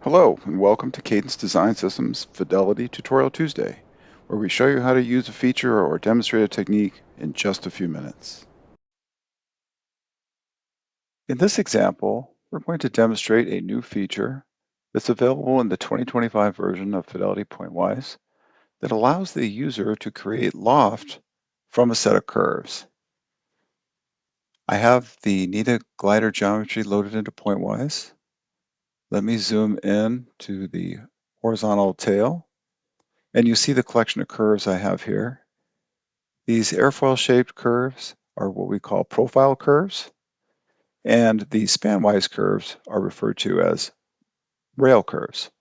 Hello, and welcome to Cadence Design Systems Fidelity Tutorial Tuesday, where we show you how to use a feature or demonstrate a technique in just a few minutes. In this example, we're going to demonstrate a new feature that's available in the 2025 version of Fidelity Pointwise that allows the user to create Loft from a set of curves. I have the Nether Glider geometry loaded into Pointwise. Let me zoom in to the horizontal tail. And you see the collection of curves I have here. These airfoil-shaped curves are what we call profile curves, and the spanwise curves are referred to as rail curves.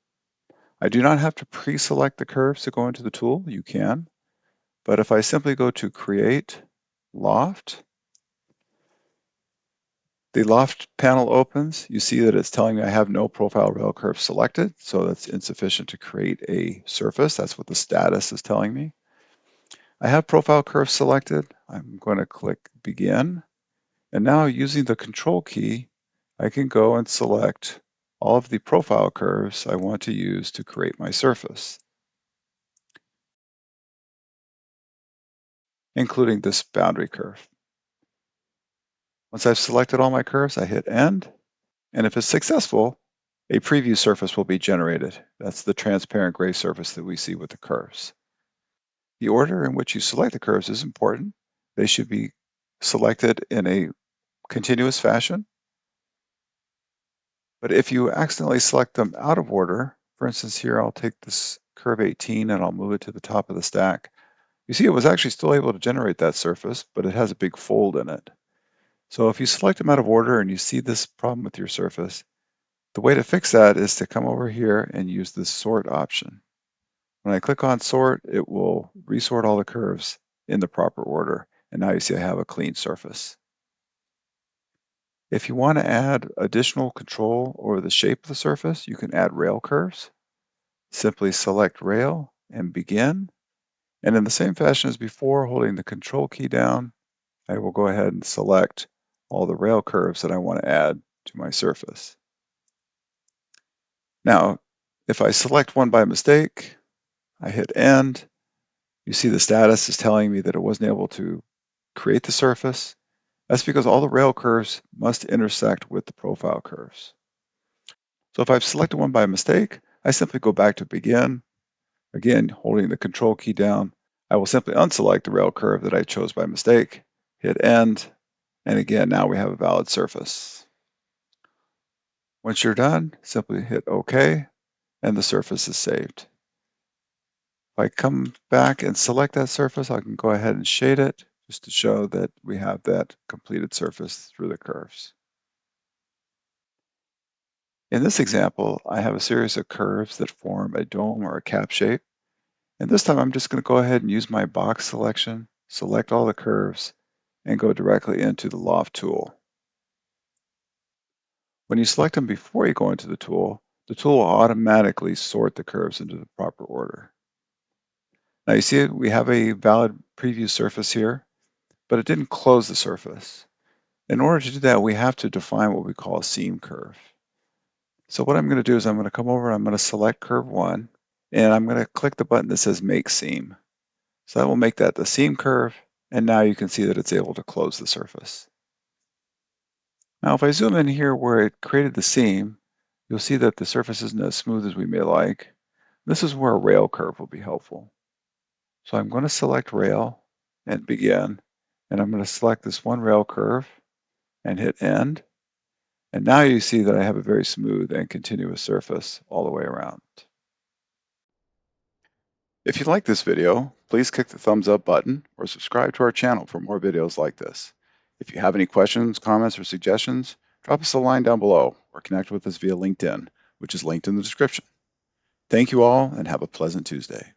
I do not have to pre-select the curves to go into the tool. You can, but if I simply go to Create, Loft, the Loft panel opens. You see that it's telling me I have no profile rail curve selected, so that's insufficient to create a surface. That's what the status is telling me. I have profile curve selected. I'm going to click Begin. And now using the Control key, I can go and select all of the profile curves I want to use to create my surface, including this boundary curve. Once I've selected all my curves, I hit End. And if it's successful, a preview surface will be generated. That's the transparent gray surface that we see with the curves. The order in which you select the curves is important. They should be selected in a continuous fashion. But if you accidentally select them out of order, for instance, here I'll take this curve 18 and I'll move it to the top of the stack. You see it was actually still able to generate that surface, but it has a big fold in it. So if you select them out of order and you see this problem with your surface, the way to fix that is to come over here and use the sort option. When I click on sort, it will resort all the curves in the proper order. And now you see I have a clean surface. If you want to add additional control over the shape of the surface, you can add rail curves. Simply select rail and begin. And in the same fashion as before, holding the Control key down, I will go ahead and select all the rail curves that I want to add to my surface. Now, if I select one by mistake, I hit End. You see the status is telling me that it wasn't able to create the surface. That's because all the rail curves must intersect with the profile curves. So if I've selected one by mistake, I simply go back to Begin. Again, holding the Control key down, I will simply unselect the rail curve that I chose by mistake, hit End, and again, now we have a valid surface. Once you're done, simply hit OK, and the surface is saved. If I come back and select that surface, I can go ahead and shade it just to show that we have that completed surface through the curves. In this example, I have a series of curves that form a dome or a cap shape. And this time I'm just going to go ahead and use my box selection, select all the curves, and go directly into the Loft tool. When you select them before you go into the tool will automatically sort the curves into the proper order. Now you see we have a valid preview surface here, but it didn't close the surface. In order to do that, we have to define what we call a seam curve. So what I'm going to do is I'm going to come over and I'm going to select curve 1, and I'm going to click the button that says Make Seam. So that will make that the seam curve, and now you can see that it's able to close the surface. Now if I zoom in here where it created the seam, you'll see that the surface isn't as smooth as we may like. This is where a rail curve will be helpful. So I'm going to select rail and begin, and I'm going to select this one rail curve and hit End. And now you see that I have a very smooth and continuous surface all the way around. If you like this video, please click the thumbs up button or subscribe to our channel for more videos like this. If you have any questions, comments, or suggestions, drop us a line down below or connect with us via LinkedIn, which is linked in the description. Thank you all and have a pleasant Tuesday.